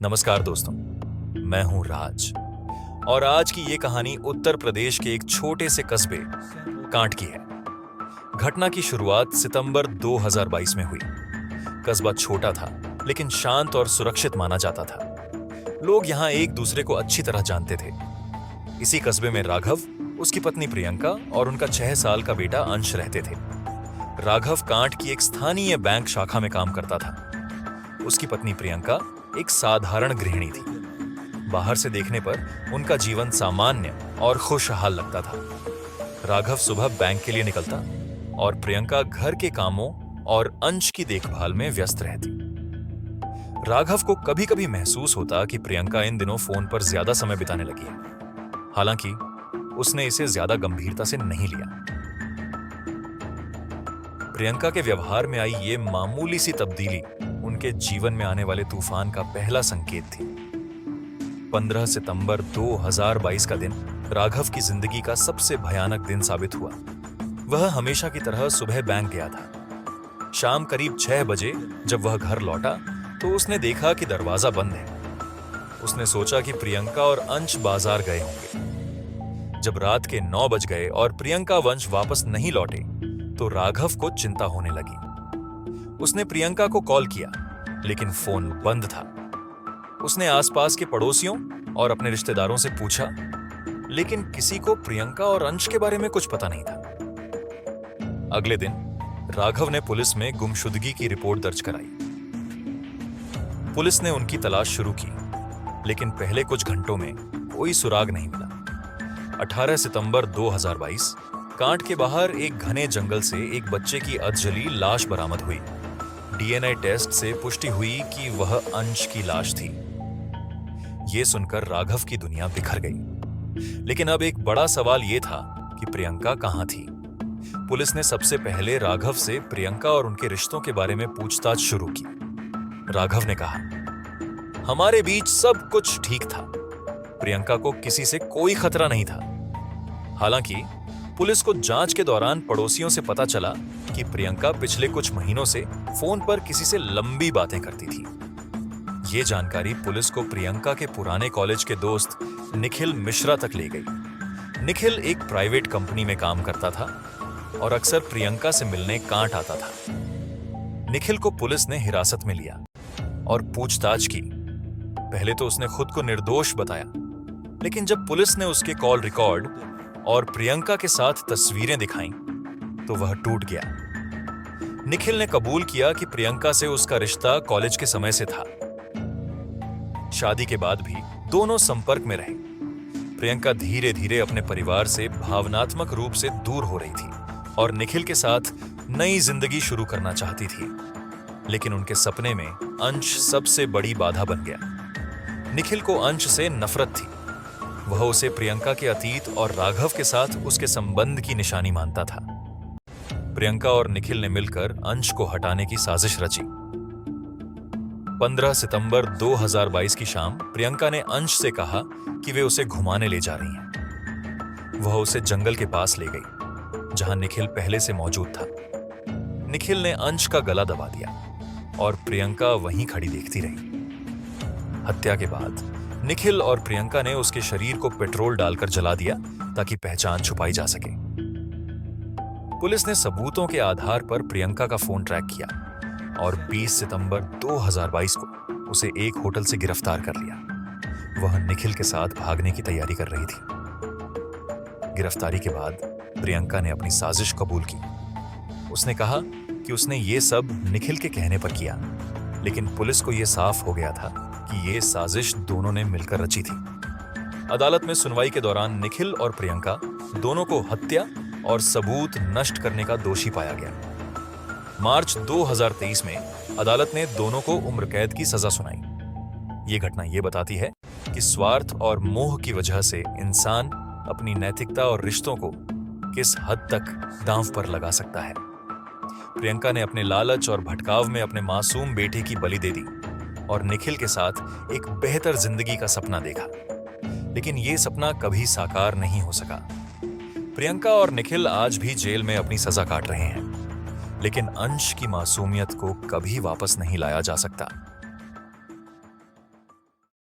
नमस्कार दोस्तों, मैं हूं राज और आज की ये कहानी उत्तर प्रदेश के एक छोटे से कस्बे कांट की है। घटना की शुरुआत सितंबर 2022 में हुई। कस्बा छोटा था लेकिन शांत और सुरक्षित माना जाता था। लोग यहां एक दूसरे को अच्छी तरह जानते थे। इसी कस्बे में राघव, उसकी पत्नी प्रियंका और उनका 6 साल का बेटा अंश रहते थे। राघव कांट की एक स्थानीय बैंक शाखा में काम करता था। उसकी पत्नी प्रियंका एक साधारण गृहिणी थी। बाहर से देखने पर उनका जीवन सामान्य और खुशहाल लगता था। राघव सुबह बैंक के लिए निकलता और प्रियंका घर के कामों और अंश की देखभाल में व्यस्त रहती। राघव को कभी-कभी महसूस होता कि प्रियंका इन दिनों फोन पर ज्यादा समय बिताने लगी है। हालांकि उसने इसे ज्यादा गंभीरता से नहीं लिया। प्रियंका के व्यवहार में आई ये मामूली सी तब्दीली उनके जीवन में आने वाले तूफान का पहला संकेत थी। 15 सितंबर 2022 का दिन राघव की जिंदगी का सबसे भयानक दिन साबित हुआ। वह हमेशा की तरह सुबह बैंक गया था। शाम करीब 6 बजे जब वह घर लौटा तो उसने देखा कि दरवाजा बंद है। उसने सोचा कि प्रियंका और अंश बाजार गए होंगे। जब रात के 9 बज गए और प्रियंका व अंश वापस नहीं लौटे तो राघव को चिंता होने लगी। उसने प्रियंका को कॉल किया लेकिन फोन बंद था। उसने आसपास के पड़ोसियों और अपने रिश्तेदारों से पूछा, लेकिन किसी को प्रियंका और अंश के बारे में कुछ पता नहीं था। अगले दिन राघव ने पुलिस में गुमशुदगी की रिपोर्ट दर्ज कराई। पुलिस ने उनकी तलाश शुरू की लेकिन पहले कुछ घंटों में कोई सुराग नहीं मिला। 18 सितंबर 2022 कांट के बाहर एक घने जंगल से एक बच्चे की अधजली लाश बरामद हुई। डीएनए टेस्ट से पुष्टि हुई कि वह अंश की लाश थी। यह सुनकर राघव की दुनिया बिखर गई। लेकिन अब एक बड़ा सवाल यह था कि प्रियंका कहां थी। पुलिस ने सबसे पहले राघव से प्रियंका और उनके रिश्तों के बारे में पूछताछ शुरू की। राघव ने कहा, हमारे बीच सब कुछ ठीक था। प्रियंका को किसी से कोई खतरा नहीं था। हालांकि पुलिस को जांच के दौरान पड़ोसियों से पता चला कि प्रियंका पिछले कुछ महीनों से फोन पर किसी से लंबी बातें करती थी। ये जानकारी पुलिस को प्रियंका के पुराने कॉलेज के दोस्त निखिल मिश्रा तक ले गई। निखिल एक प्राइवेट कंपनी में काम करता था और अक्सर प्रियंका से मिलने कांट आता था। निखिल को पुलिस ने हिरासत में लिया और पूछताछ की। पहले तो उसने खुद को निर्दोष बताया, लेकिन जब पुलिस ने उसके कॉल रिकॉर्ड और प्रियंका के साथ तस्वीरें दिखाईं, तो वह टूट गया। निखिल ने कबूल किया कि प्रियंका से उसका रिश्ता कॉलेज के समय से था। शादी के बाद भी दोनों संपर्क में रहे। प्रियंका धीरे धीरे अपने परिवार से भावनात्मक रूप से दूर हो रही थी और निखिल के साथ नई जिंदगी शुरू करना चाहती थी। लेकिन उनके सपने में अंश सबसे बड़ी बाधा बन गया। निखिल को अंश से नफरत थी। वह उसे प्रियंका के अतीत और राघव के साथ उसके संबंध की निशानी मानता था। प्रियंका और निखिल ने मिलकर अंश को हटाने की साजिश रची। 15 सितंबर 2022 की शाम प्रियंका ने अंश से कहा कि वे उसे घुमाने ले जा रही हैं। वह उसे जंगल के पास ले गई जहां निखिल पहले से मौजूद था। निखिल ने अंश का गला दबा दिया और प्रियंका वहीं खड़ी देखती रही। हत्या के बाद निखिल और प्रियंका ने उसके शरीर को पेट्रोल डालकर जला दिया ताकि पहचान छुपाई जा सके। पुलिस ने सबूतों के आधार पर प्रियंका का फोन ट्रैक किया और 20 सितंबर 2022 को उसे एक होटल से गिरफ्तार कर लिया। वह निखिल के साथ भागने की तैयारी कर रही थी। गिरफ्तारी के बाद प्रियंका ने अपनी साजिश कबूल की। उसने कहा कि उसने ये सब निखिल के कहने पर किया, लेकिन पुलिस को यह साफ हो गया था कि ये साजिश दोनों ने मिलकर रची थी। अदालत में सुनवाई के दौरान निखिल और प्रियंका दोनों को हत्या और सबूत नष्ट करने का दोषी पाया गया। मार्च 2023 में अदालत ने दोनों को उम्र कैद की सजा सुनाई। ये घटना ये बताती है कि स्वार्थ और मोह की वजह से इंसान अपनी नैतिकता और रिश्तों को किस हद तक दांव पर लगा सकता है। प्रियंका ने अपने लालच और भटकाव में अपने मासूम बेटे की बलि दे दी और निखिल के साथ एक बेहतर जिंदगी का सपना देखा, लेकिन यह सपना कभी साकार नहीं हो सका। प्रियंका और निखिल आज भी जेल में अपनी सजा काट रहे हैं, लेकिन अंश की मासूमियत को कभी वापस नहीं लाया जा सकता।